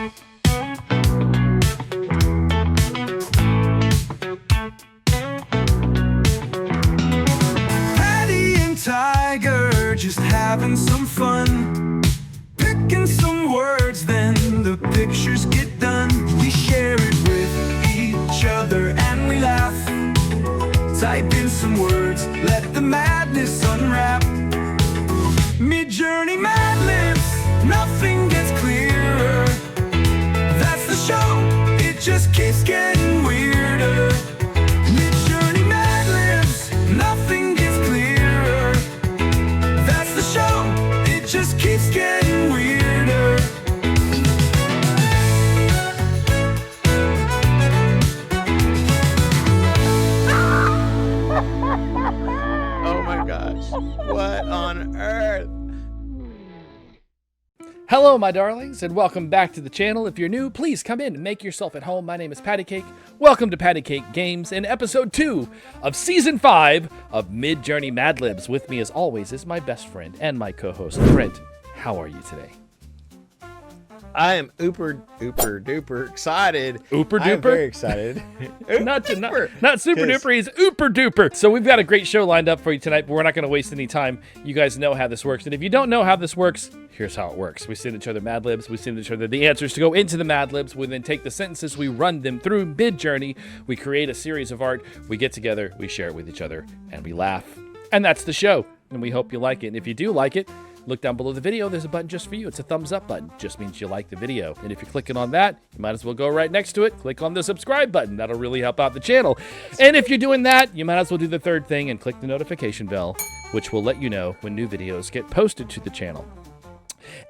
Paddy and Tygrr just having some fun, picking some words, then the pictures get done. We share it with each other and we laugh. Type in some words, let the madness unwrap. MidJourney Madlibs, nothing gets clearer. That's the show, it just keeps getting weirder. MidJourney Madlibs, nothing gets clearer. That's the show, it just keeps getting weirder. Oh my gosh. What on earth? Hello, my darlings, and welcome back to the channel. If you're new, please come in and make yourself at home. My name is Paddy Cake. Welcome to Paddy Cake Games in episode 2 of season 5 of MidJourney Madlibs. With me, as always, is my best friend and my co-host, Brent. How are you today? I am uber duper excited. Ooper I am duper? very excited. Not super duper, he's ooper duper. So we've got a great show lined up for you tonight, but we're not going to waste any time. You guys know how this works, and if you don't know how this works, here's how it works. We send each other Madlibs, we send each other the answers to go into the Madlibs, we then take the sentences, we run them through MidJourney, we create a series of art, we get together, we share it with each other, and we laugh. And that's the show, and we hope you like it. And if you do like it, look down below the video, there's a button just for you. It's a thumbs up button. Just means you like the video. And if you're clicking on that, you might as well go right next to it. Click on the subscribe button. That'll really help out the channel. And if you're doing that, you might as well do the third thing and click the notification bell, which will let you know when new videos get posted to the channel.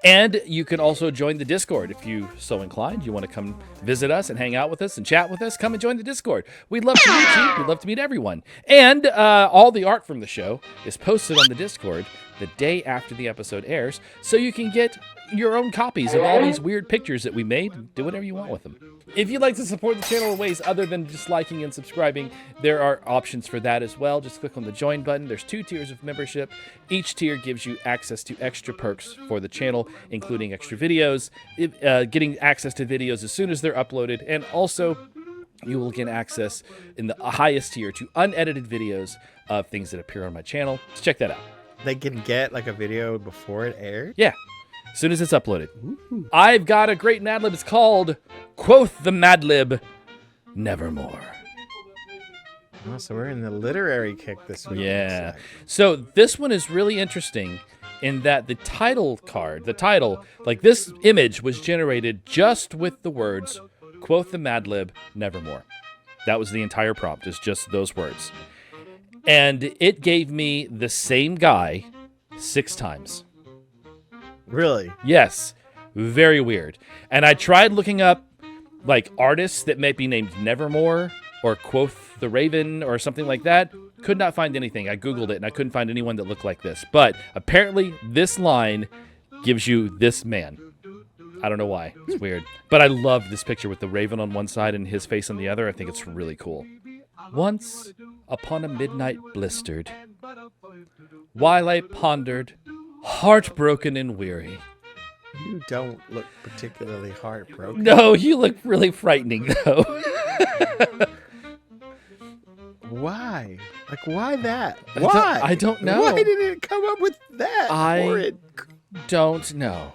And you can also join the Discord if you so inclined. You want to come visit us and hang out with us and chat with us, come and join the Discord. We'd love to meet you. We'd love to meet everyone. And all the art from the show is posted on the Discord the day after the episode airs, so you can get your own copies of all these weird pictures that we made and do whatever you want with them. If you'd like to support the channel in ways other than just liking and subscribing, there are options for that as well. Just click on the join button. There's 2 tiers of membership. Each tier gives you access to extra perks for the channel, including extra videos, getting access to videos as soon as they're uploaded, and also you will get access in the highest tier to unedited videos of things that appear on my channel. So check that out. They can get like a video before it aired? Yeah, as soon as it's uploaded. Ooh. I've got a great Madlib. It's called Quoth the Madlib, Nevermore. Oh, so we're in the literary kick this week. Yeah. So this one is really interesting in that the title card, like this image was generated just with the words, Quoth the Madlib, Nevermore. That was the entire prompt, is just those words. And it gave me the same guy 6 times. Really? Yes. Very weird. And I tried looking up like artists that might be named Nevermore or Quoth the Raven or something like that. Could not find anything. I Googled it and I couldn't find anyone that looked like this. But apparently this line gives you this man. I don't know why. It's weird. But I love this picture with the raven on one side and his face on the other. I think it's really cool. Once upon a midnight blistered, while I pondered, heartbroken and weary. You don't look particularly heartbroken. No, you look really frightening, though. Why? Like, why that? Why? I don't know. Why did it come up with that? I don't know.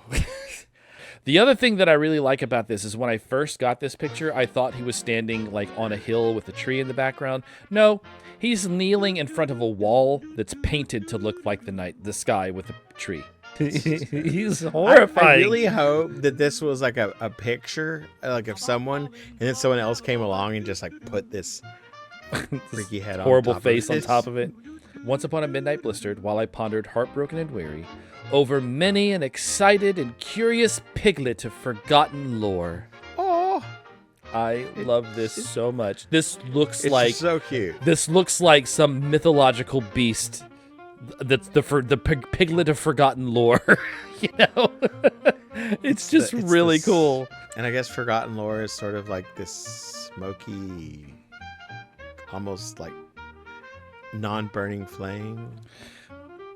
The other thing that I really like about this is when I first got this picture, I thought he was standing like on a hill with a tree in the background. No, he's kneeling in front of a wall that's painted to look like the sky with a tree. He's horrifying. I really hope that this was like a picture, like of someone, and then someone else came along and just like put this freaky head on horrible top face of on top of it. Once upon a midnight blistered, while I pondered, heartbroken and weary, over many an excited and curious piglet of forgotten lore. Oh, I love this so much. This looks it's like so cute. This looks like some mythological beast. That's the piglet of forgotten lore. You know, it's just really cool. And I guess forgotten lore is sort of like this smoky, almost like non-burning flame.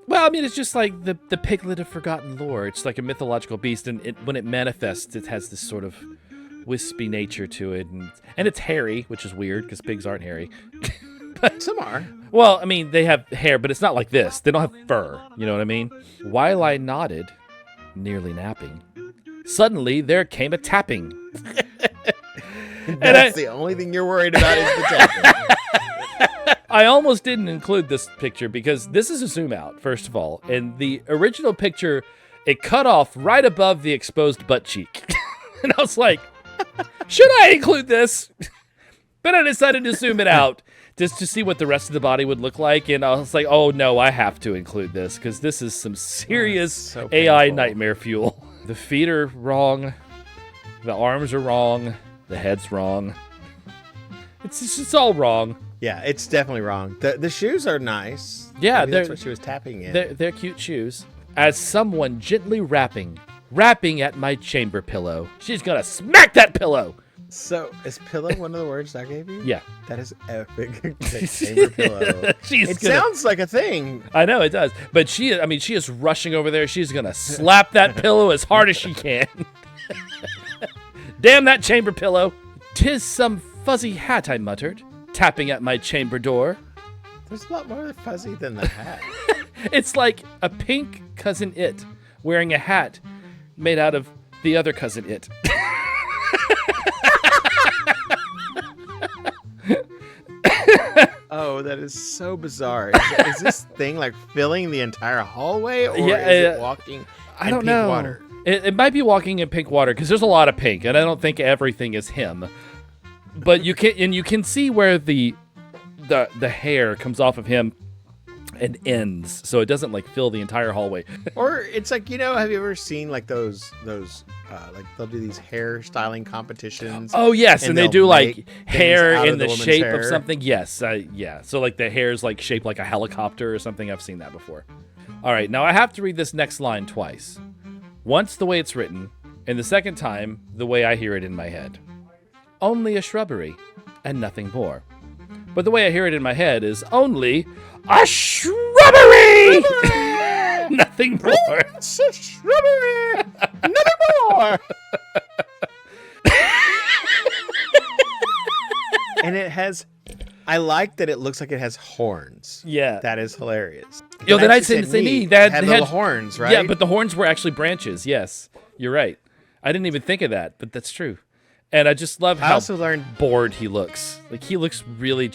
Well, I mean, it's just like the piglet of forgotten lore. It's like a mythological beast, and when it manifests, it has this sort of wispy nature to it, and it's hairy, which is weird because pigs aren't hairy. Some are. Well, I mean, they have hair, but it's not like this. They don't have fur. You know what I mean? While I nodded, nearly napping, suddenly there came a tapping. That's the only thing you're worried about is the tapping. I almost didn't include this picture because this is a zoom out, first of all. And the original picture, it cut off right above the exposed butt cheek. And I was like, should I include this? But I decided to zoom it out just to see what the rest of the body would look like. And I was like, oh no, I have to include this because this is some serious so AI painful. nightmare fuel. The feet are wrong. The arms are wrong. The head's wrong. It's all wrong. Yeah, it's definitely wrong. The shoes are nice. Yeah, Maybe that's what she was tapping in. They're cute shoes. As someone gently rapping at my chamber pillow. She's gonna smack that pillow. So, is pillow one of the words I gave you? Yeah. That is epic. Chamber pillow. It sounds like a thing. I know it does. But she is rushing over there. She's gonna slap that pillow as hard as she can. Damn that chamber pillow. 'Tis some fuzzy hat, I muttered, tapping at my chamber door. There's a lot more fuzzy than the hat. It's like a pink cousin it wearing a hat made out of the other cousin it. Oh, that is so bizarre. Is this thing like filling the entire hallway, or is it walking I in don't pink know. water? It might be walking in pink water because there's a lot of pink, and I don't think everything is him. But you can see where the hair comes off of him and ends, so it doesn't like fill the entire hallway. Or it's like, have you ever seen like those like they'll do these hair styling competitions? Oh yes, and they they'll do like make things hair out in of the the woman's shape of hair. something. Yes, yeah. So like the hair's like shaped like a helicopter or something. I've seen that before. All right, now I have to read this next line twice. Once the way it's written, and the second time the way I hear it in my head. Only a shrubbery, and nothing more. But the way I hear it in my head is only a shrubbery! Nothing more. It's a shrubbery. Nothing more. And it has. I like that it looks like it has horns. Yeah. That is hilarious. Yo, And then I I actually said neat. that It had little horns, right? Yeah, but the horns were actually branches. Yes, you're right. I didn't even think of that, but that's true. And I just love I how also learned bored he looks. Like he looks really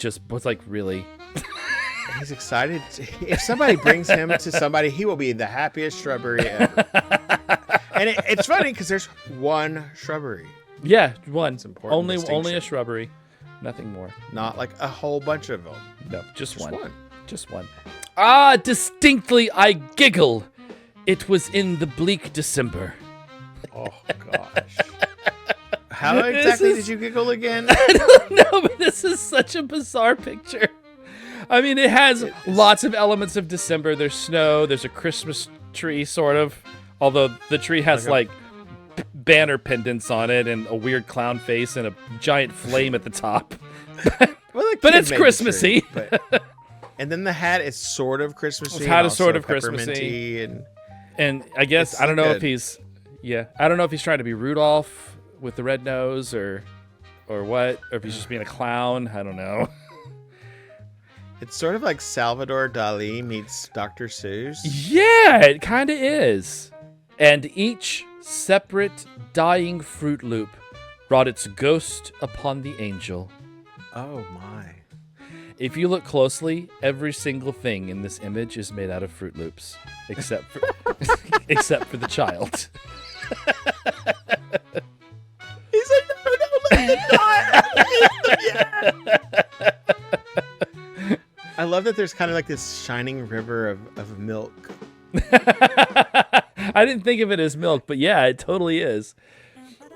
really. he's excited. If somebody brings him to somebody, he will be the happiest shrubbery ever. And it's funny because there's one shrubbery, Yeah, one. important Only distinction. a shrubbery, nothing more. not like a whole bunch of them. No, just one. one. Just one. Ah, distinctly I giggle. It was in the bleak December. Oh gosh. How exactly did you giggle again? I don't know, but this is such a bizarre picture. I mean, it has lots of elements of December. There's snow. There's a Christmas tree, sort of. Although the tree has like banner pendants on it and a weird clown face and a giant flame at the top. Well, the But kid it's made the Christmassy. tree, but- and then the hat is sort of Christmassy. The hat and is sort also of Christmassy. pepperminty and And I guess It's I don't know good. if he's I don't know if he's trying to be Rudolph with the red nose or what, or if he's just being a clown. I don't know. it's sort of like Salvador Dali meets Dr. Seuss. Yeah, it kind of is. And each separate dying Fruit Loop brought its ghost upon the angel. Oh my. If you look closely, every single thing in this image is made out of Fruit Loops, except for except for the child. He's like, no, let me die. I love that there's kind of like this shining river of milk. I didn't think of it as milk, but yeah, it totally is.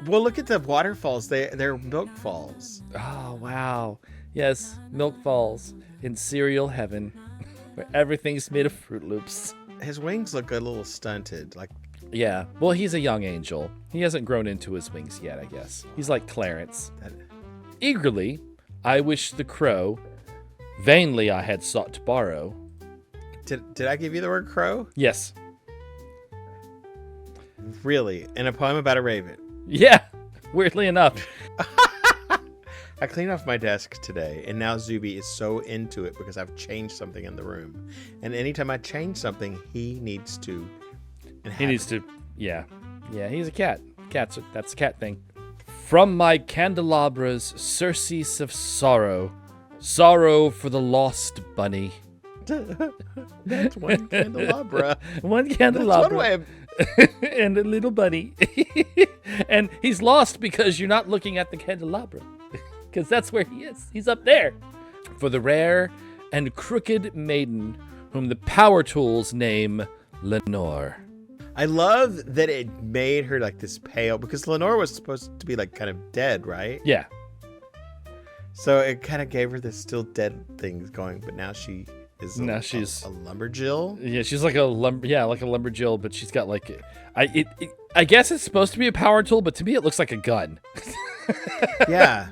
Well, look at the waterfalls. They're milk falls. Oh, wow. Yes, Milk Falls in cereal heaven, where everything's made of Fruit Loops. His wings look a little stunted. Like, Yeah, well, he's a young angel. He hasn't grown into his wings yet, I guess. He's like Clarence. that. Eagerly, I wish the crow, vainly I had sought to borrow, Did I give you the word crow? Yes. Really? In a poem about a raven? Yeah. Weirdly enough. I cleaned off my desk today, and now Zuby is so into it because I've changed something in the room. And anytime I change something, he needs to. He needs to. Yeah. Yeah, he's a cat. That's a cat thing. From my candelabras, surcease of sorrow. Sorrow for the lost bunny. That's one candelabra. One candelabra. That's one way and a little bunny. And he's lost because you're not looking at the candelabra. Because that's where he is. He's up there. For the rare and crooked maiden whom the power tools name Lenore. I love that it made her like this pale, because Lenore was supposed to be like kind of dead, right? Yeah. So it kind of gave her this still dead thing going, but now she is she's a lumberjill. Yeah, she's like a lumberjill, but she's got like I guess it's supposed to be a power tool, but to me it looks like a gun. Yeah.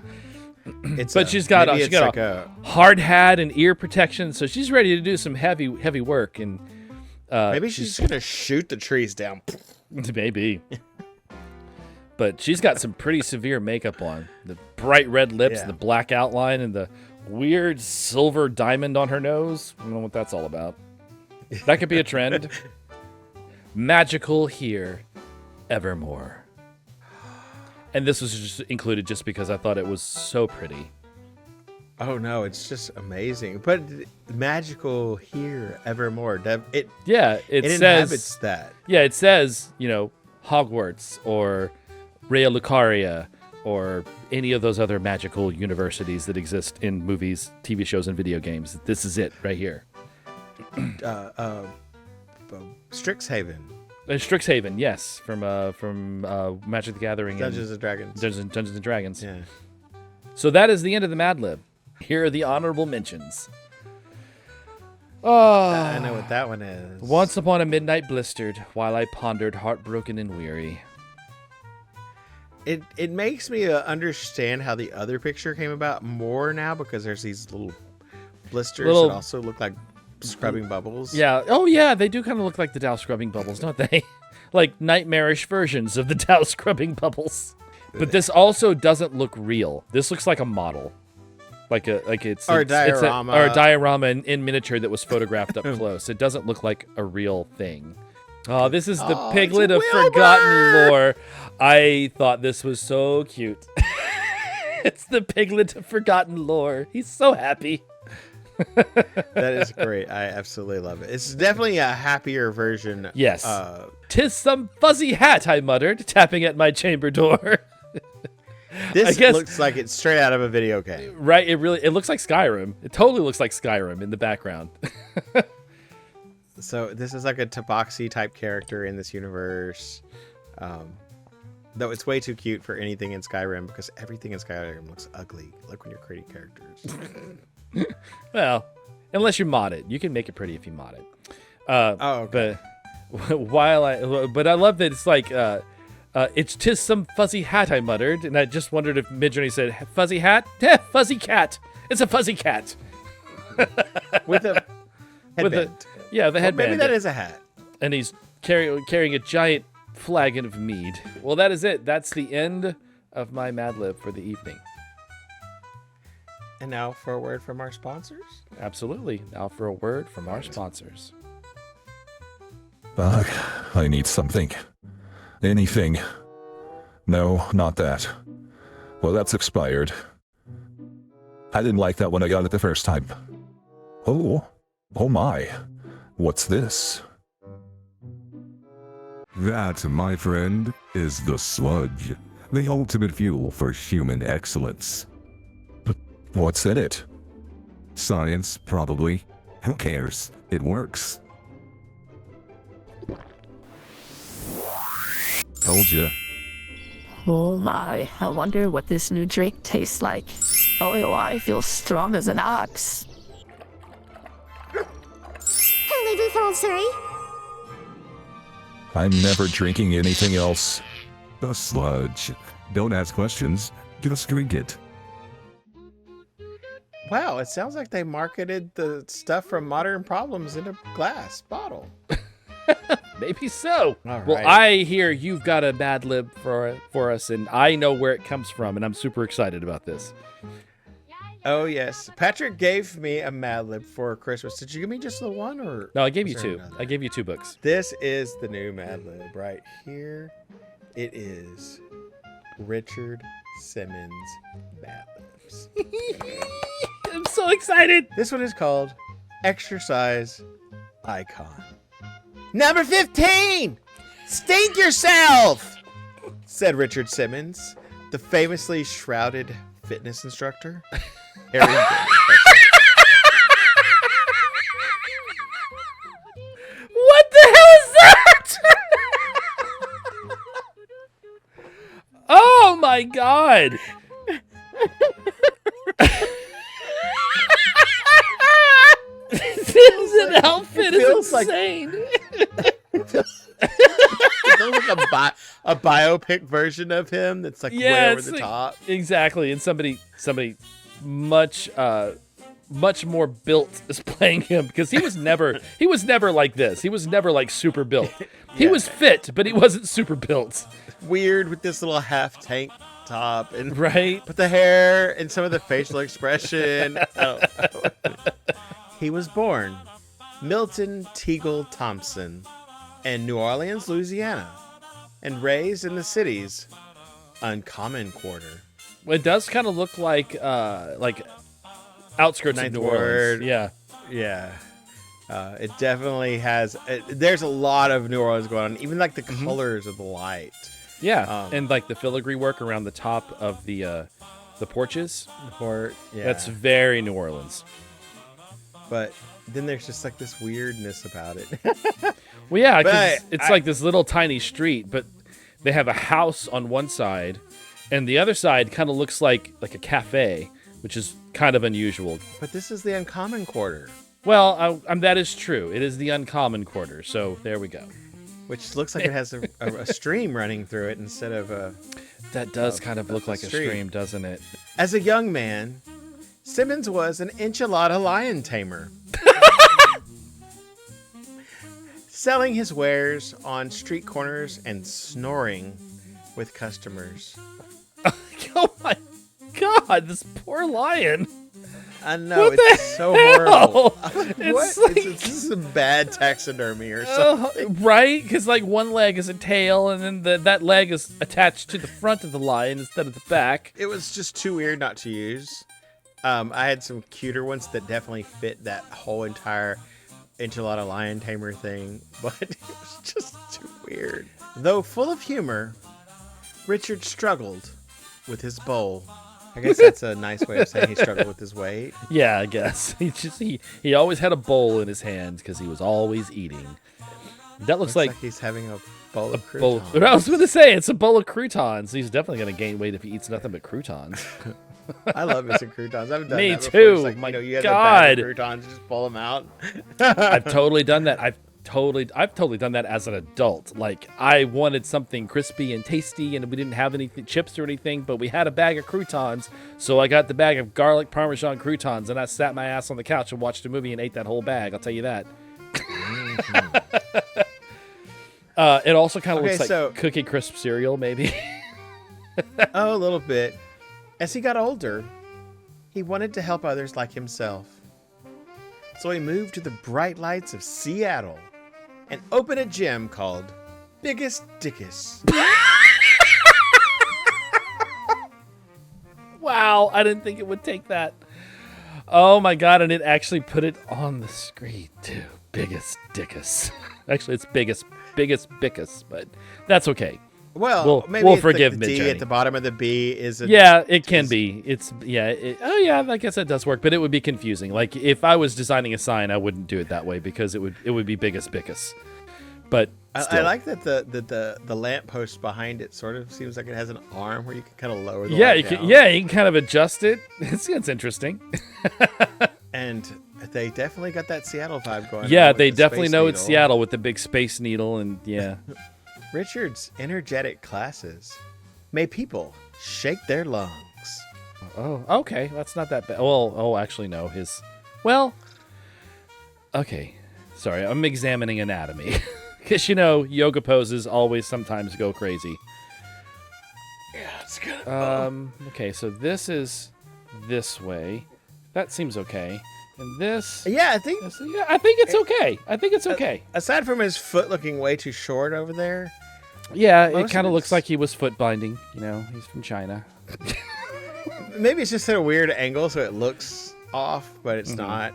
She's got a hard hat and ear protection, so she's ready to do some heavy work. And maybe she's gonna shoot the trees down. Maybe. But she's got some pretty severe makeup on. The bright red lips, the black outline, and the weird silver diamond on her nose. I don't know what that's all about. That could be a trend. Magical here, evermore. And this was just included just because I thought it was so pretty. Oh no, it's just amazing. But magical here, evermore. It says, inhabits that. Yeah, it says, Hogwarts or Rhea Lucaria or any of those other magical universities that exist in movies, TV shows, and video games. This is it right here. Strixhaven. Strixhaven, yes, from Magic the Gathering, Dungeons and Dragons. Dungeons and Dragons. Yeah. So that is the end of the Madlib. Here are the honorable mentions. I know what that one is. Once upon a midnight blistered, while I pondered, heartbroken and weary. It makes me understand how the other picture came about more now, because there's these little blisters that also look like scrubbing bubbles. Yeah. Oh, yeah. They do kind of look like the Dow scrubbing bubbles, don't they? Like nightmarish versions of the Dow scrubbing bubbles. But this also doesn't look real. This looks like a model, a diorama in miniature that was photographed up close. It doesn't look like a real thing. Oh, this is the Piglet of Forgotten Lore. I thought this was so cute. It's the Piglet of Forgotten Lore. He's so happy. That is great. I absolutely love it. It's definitely a happier version. Yes. 'Tis some fuzzy hat, I muttered, tapping at my chamber door. This looks like it's straight out of a video game. Right. It looks like Skyrim. It totally looks like Skyrim in the background. So this is like a Tabaxi type character in this universe. Though it's way too cute for anything in Skyrim, because everything in Skyrim looks ugly, like when you're creating characters. Well, unless you mod it. You can make it pretty if you mod it. Okay. But I love that it's like it's 'tis some fuzzy hat, I muttered, and I just wondered if MidJourney said fuzzy hat? Fuzzy cat. It's a fuzzy cat. With a headband. The headband. Maybe that is a hat. And he's carrying a giant flagon of mead. Well, that is it. That's the end of my Madlib for the evening. And now for a word from our sponsors? Absolutely. Now for a word from our sponsors. I need something. Anything. No, not that. Well, that's expired. I didn't like that when I got it the first time. Oh my. What's this? That, my friend, is the Sludge, the ultimate fuel for human excellence. What's in it? Science, probably. Who cares? It works. Told ya. Oh my, I wonder what this new drink tastes like. Oh, I feel strong as an ox. Hello, sorry. I'm never drinking anything else. The Sludge. Don't ask questions, just drink it. Wow, it sounds like they marketed the stuff from Modern Problems in a glass bottle. Maybe so. All Well, right. I hear you've got a Madlib for us, and I know where it comes from, and I'm super excited about this. Oh, yes. Patrick gave me a Madlib for Christmas. Did you give me just the one? Or No, I gave you was there two. another? I gave you 2 books. This is the new Madlib right here. It is Richard Simmons Madlibs. I'm so excited. This one is called Exercise Icon. Number 15! Stink yourself! Said Richard Simmons, the famously shrouded fitness instructor. Harry What the hell is that? Oh my god. This outfit is feels like- insane. It looks like a biopic version of him that's like way over it's the like- top. Exactly, and somebody much more built is playing him because he was never like this. He was never like super built. He was fit, but he wasn't super built. Weird with this little half tank top and Right? but the hair and some of the facial expression. He was born Milton Teagle Thompson in New Orleans, Louisiana, and raised in the city's Uncommon Quarter. It does kind of look like outskirts Ninth of New Orleans. Ward. Yeah. Yeah. It definitely has. There's a lot of New Orleans going on. Even like the colors of the light. Yeah, and like the filigree work around the top of the porches. Or yeah. That's very New Orleans. But then there's just like this weirdness about it. Well, yeah, 'cause But it's like this little tiny street, but they have a house on one side, and the other side kind of looks like a cafe, which is kind of unusual. But this is the Uncommon Quarter, Well, that is true. It is the Uncommon Quarter, so there we go. which looks like it has a stream running through it instead of a. That does kind of look like a street. stream, doesn't it? As a young man, Simmons was an enchilada lion tamer. Selling his wares on street corners and snoring with customers. Oh my god, this poor lion. I know, What the it's so horrible. hell? What? It's This is some bad taxidermy or something. Right? Because like one leg is a tail, and then that leg is attached to the front of the lion instead of the back. It was just too weird not to use. I had some cuter ones that definitely fit that whole entire enchilada lion tamer thing, but it was just too weird. Though full of humor, Richard struggled with his bowl. I guess that's a nice way of saying he struggled with his weight. Yeah, I guess he always had a bowl in his hands because he was always eating. That looks Looks like he's having a bowl of bowl. croutons. I was going to say it's a bowl of croutons. He's definitely going to gain weight if he eats nothing but croutons. I love me some croutons. I've done Me that before. too. It's like, My you have God. the bag of croutons, just pull them out. I've totally done that. I've totally done that as an adult. Like I wanted something crispy and tasty, and we didn't have any chips or anything, but we had a bag of croutons, so I got the bag of garlic parmesan croutons, and I sat my ass on the couch and watched a movie and ate that whole bag. I'll tell you that. It also kind of Okay, looks like so- Cookie Crisp cereal, maybe. Oh, a little bit. As he got older, he wanted to help others like himself. So he moved to the bright lights of Seattle and opened a gym called Biggest Dickus. Wow, I didn't think it would take that. Oh my god, and it actually put it on the screen too. Biggest Dickus. Actually, it's biggest Bickus, but that's okay. Well, maybe we'll it's forgive like the D MidJourney. at the bottom of the B is a Yeah, it can be. It's oh yeah, I guess that does work, but it would be confusing. Like if I was designing a sign, I wouldn't do it that way because it would be biggest Bickus. But I still. like that the lamppost behind it sort of seems like it has an arm where you can kind of lower the yeah, light you can, down. yeah, you can kind of adjust it. It's interesting. And they definitely got that Seattle vibe going on. Yeah, with they the definitely Space know it's Needle. Seattle with the big space needle, and yeah. Richard's energetic classes made people shake their lungs. Oh, okay. That's not that bad. Well, oh, actually, no. Well, okay. Sorry, I'm examining anatomy. Because, yoga poses always sometimes go crazy. Yeah, it's good. Okay, so this is this way. That seems okay. And this... Yeah, I think... Yeah, I think it's okay. I think it's okay. Aside from his foot looking way too short over there. Yeah, it most kind of of looks it's- like he was foot binding. He's from China. Maybe it's just at a weird angle, so it looks off, but it's not.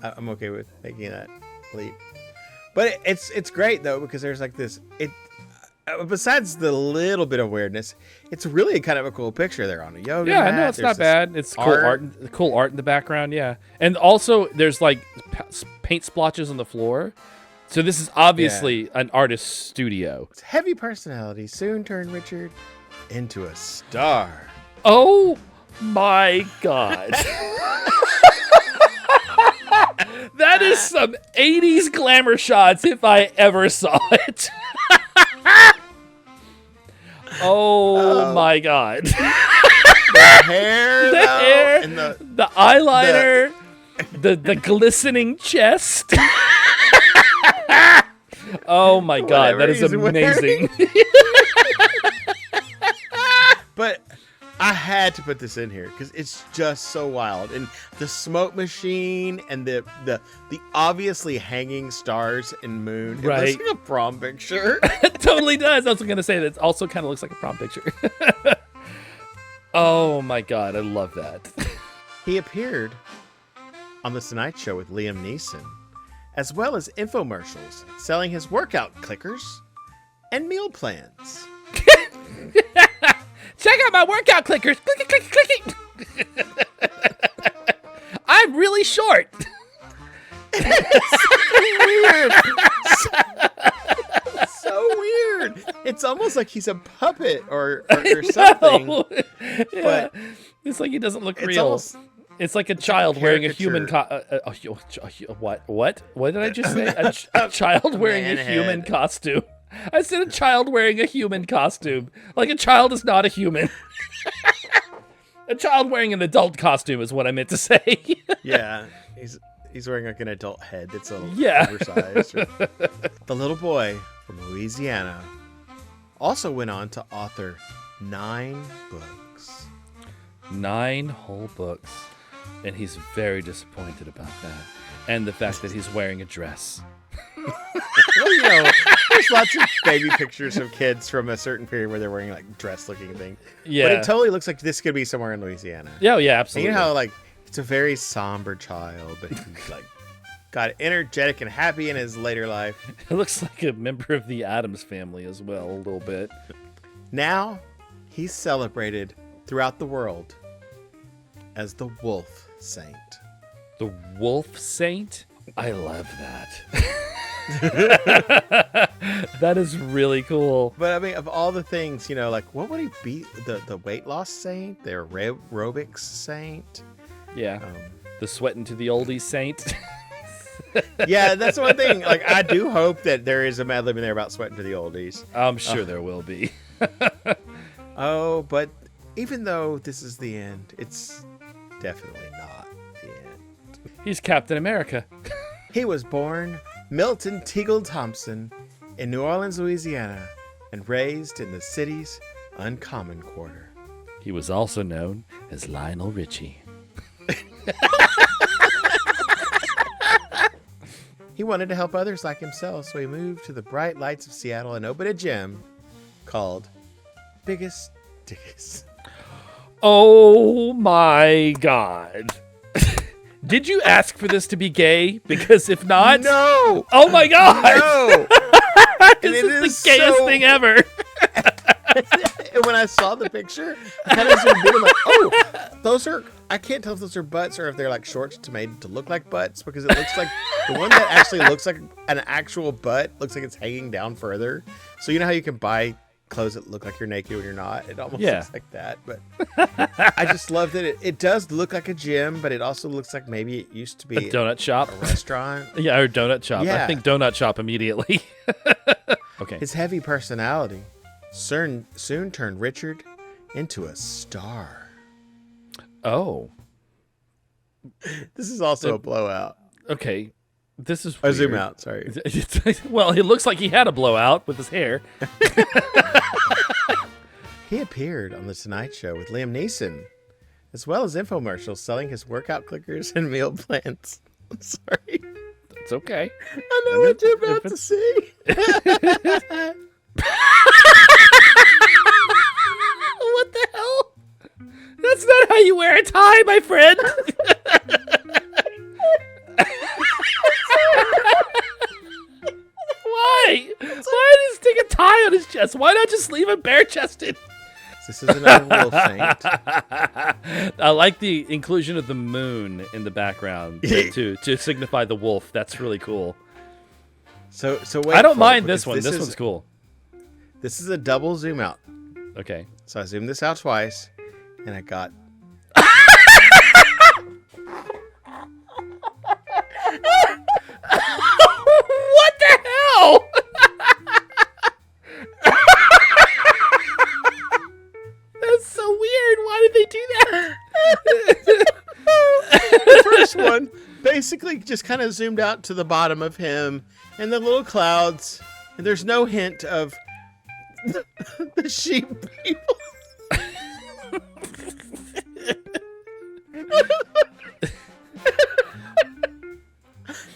I'm okay with making that leap. But it's great though, because there's like this. Besides the little bit of weirdness, it's really kind of a cool picture there on a yoga Yeah, mat. no, it's There's not this bad. It's cool art in the background. Yeah, and also there's like paint splotches on the floor. So this is obviously an artist's studio. It's heavy personality soon turned Richard into a star. Oh my god. That is some 80s glamour shots if I ever saw it. Oh my god. The hair, The though, hair, and the the eyeliner, the glistening chest. Oh my god, Whatever that is he's amazing. But I had to put this in here because it's just so wild. And the smoke machine and the obviously hanging stars and moon. It Right. looks like a prom picture. It totally does. I was going to say that it also kind of looks like a prom picture. Oh my god, I love that. He appeared on The Tonight Show with Liam Neeson, as well as infomercials selling his workout clickers and meal plans. Check out my workout clickers. Clicky, clicky, clicky. I'm really short. Weird. So weird. It's almost like he's a puppet or something. No. Yeah. But It's like he doesn't look it's real. almost It's like a child wearing a human caricature. what did I just say? A child wearing a Man human head. costume. I said a child wearing a human costume. Like a child is not a human. A child wearing an adult costume is what I meant to say. Yeah, he's wearing like an adult head that's a little Yeah. oversized. The little boy from Louisiana also went on to author 9 books. 9 whole books. And he's very disappointed about that. And the fact that he's wearing a dress. Well, there's lots of baby pictures of kids from a certain period where they're wearing like dress-looking thing. Yeah. But it totally looks like this could be somewhere in Louisiana. Yeah, yeah, And absolutely. you know how like it's a very somber child, but he's like got energetic and happy in his later life. It looks like a member of the Addams family as well, a little bit. Now he's celebrated throughout the world as the Wolf Saint. The Wolf Saint? I love that. That is really cool. But I mean, of all the things, like what would he be? The weight loss saint, the aerobics saint. Yeah. The sweating to the oldies saint. Yeah, that's one thing. Like, I do hope that there is a Madlib in there about sweating to the oldies. I'm sure there will be. Oh, but even though this is the end, it's definitely not the end. He's Captain America. He was born Milton Teagle Thompson in New Orleans, Louisiana, and raised in the city's Uncommon Quarter. He was also known as Lionel Richie. He wanted to help others like himself, so he moved to the bright lights of Seattle and opened a gym called Biggest Diggest. Oh my god. Did you ask for this to be gay? Because if not... No! Oh my god! No! This And it is the gayest thing ever. And when I saw the picture, I kind of zoomed in. I'm like, oh, those are. I can't tell if those are butts or if they're like shorts made to look like butts, because it looks like the one that actually looks like an actual butt looks like it's hanging down further. So you know how you can buy clothes that look like you're naked when you're not? It almost Yeah. looks like that. But I just love that it does look like a gym, but it also looks like maybe it used to be A donut shop. a restaurant. Yeah, or donut shop. I Yeah. think donut shop immediately. Okay. His heavy personality soon turned Richard into a star. Oh, This is also a blowout. okay. This is A zoom weird. out, sorry. Well, it looks like he had a blowout with his hair. He appeared on The Tonight Show with Liam Neeson, as well as infomercials selling his workout clickers and meal plans. I'm sorry. It's okay. I know what you're about to say. What the hell? That's not how you wear a tie, my friend. Why? Why did he stick a tie on his chest? Why not just leave him bare-chested? This is another wolf saint. I like the inclusion of the moon in the background to signify the wolf. That's really cool. So wait. I don't for mind it, this because one. This one's cool. This is a double zoom out. Okay. So I zoomed this out twice, and I got. What the hell? That's so weird. Why did they do that? The first one basically just kind of zoomed out to the bottom of him and the little clouds, and there's no hint of the sheep people.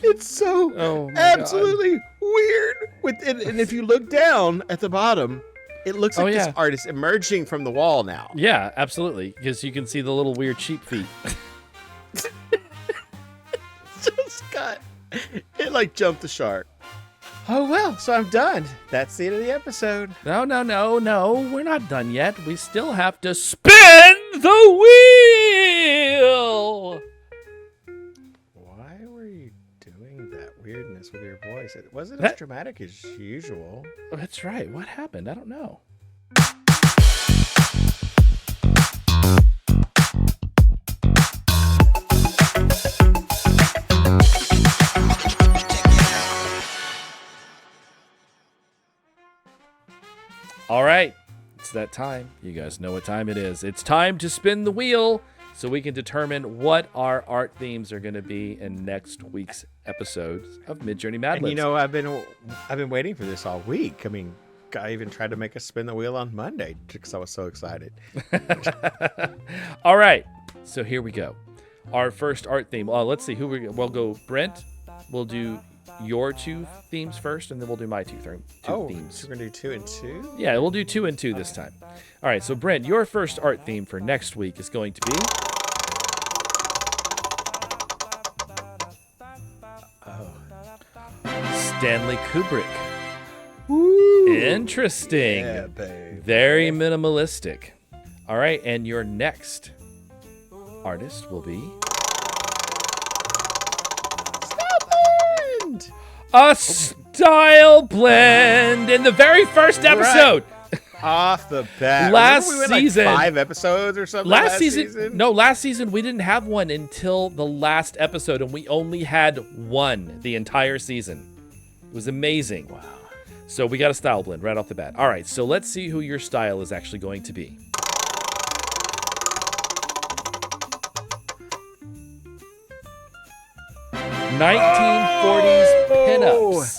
It's so Oh my absolutely weird. And if you look down at the bottom, it looks like yeah. this art is emerging from the wall now. Yeah, absolutely. Because you can see the little weird sheep feet. Just got it, like jumped the shark. Oh well, so I'm done. That's the end of the episode. No, we're not done yet. We still have to spin the wheel. Why were you doing that weirdness with your voice? It wasn't That- as dramatic as usual. That's right. What happened? I don't know. All right, it's that time. You guys know what time it is. It's time to spin the wheel so we can determine what our art themes are going to be in next week's episodes of MidJourney Madlibs. And you know, I've been waiting for this all week. I mean, I even tried to make us spin the wheel on Monday because I was so excited. All right, so here we go. Our first art theme. Let's see we'll go. Brent, we'll do your two themes first, and then we'll do my two themes. So we're gonna do 2 and 2. Yeah, we'll do 2 and 2 this time. All right, so Brent, your first art theme for next week is going to be. Stanley Kubrick. Interesting. Yeah, babe. Very minimalistic. All right, and your next artist will be a style blend in the very first episode. Off the bat. Last Remember we went, season- like 5 episodes or something. Last season we didn't have one until the last episode, and we only had one the entire season. It was amazing. Wow. So we got a style blend right off the bat. All right, so let's see who your style is actually going to be. '40s pinups.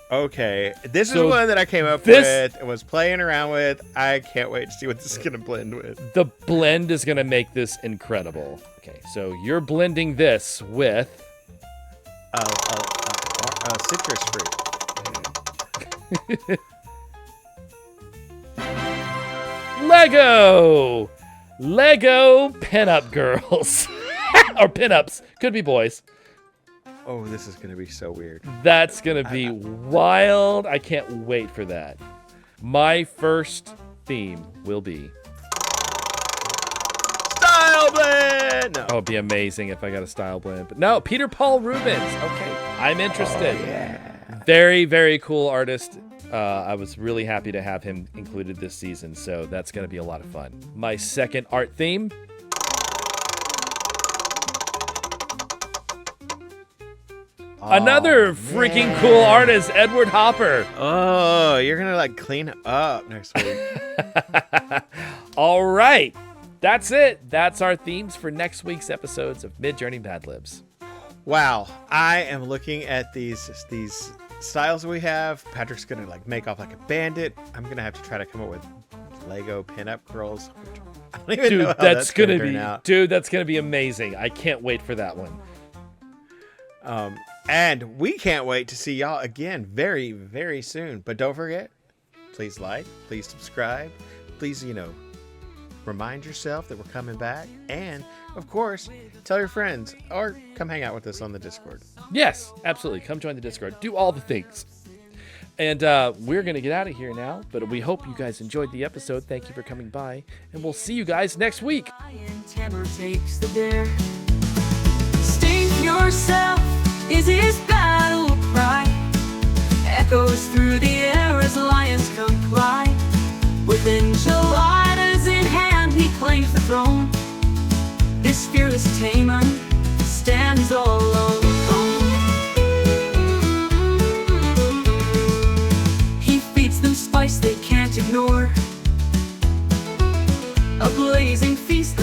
Okay, this So is one that I came up this- with and was playing around with. I can't wait to see what this is gonna blend with. The blend is going to make this incredible. Okay, so you're blending this with Citrus fruit. Lego pinup girls. Or pinups. Could be boys. Oh, this is gonna be so weird. That's going to be wild. I can't wait for that. My first theme will be. Style blend. No. Oh, it'd be amazing if I got a style blend. But no, Peter Paul Rubens. Okay, I'm interested. Very, very cool artist. I was really happy to have him included this season, so that's going to be a lot of fun. My second art theme. Another freaking cool artist, Edward Hopper. Oh, you're gonna like clean up next week. All right. That's it. That's our themes for next week's episodes of MidJourney Madlibs. Wow, I am looking at these styles we have. Patrick's gonna like make off like a bandit. I'm gonna have to try to come up with Lego pinup girls. I don't even know how that's gonna turn out. Dude, that's gonna be amazing. I can't wait for that one. And we can't wait to see y'all again very, very soon. But don't forget, please like, please subscribe, please, remind yourself that we're coming back. And, of course, tell your friends or come hang out with us on the Discord. Yes, absolutely. Come join the Discord. Do all the things. And we're going to get out of here now, but we hope you guys enjoyed the episode. Thank you for coming by, and we'll see you guys next week. Takes the dare. State yourself is his battle cry. Echoes through the air as lions comply. With enchiladas in hand, he claims the throne. This fearless tamer stands all alone. He feeds them spice they can't ignore. A blazing feast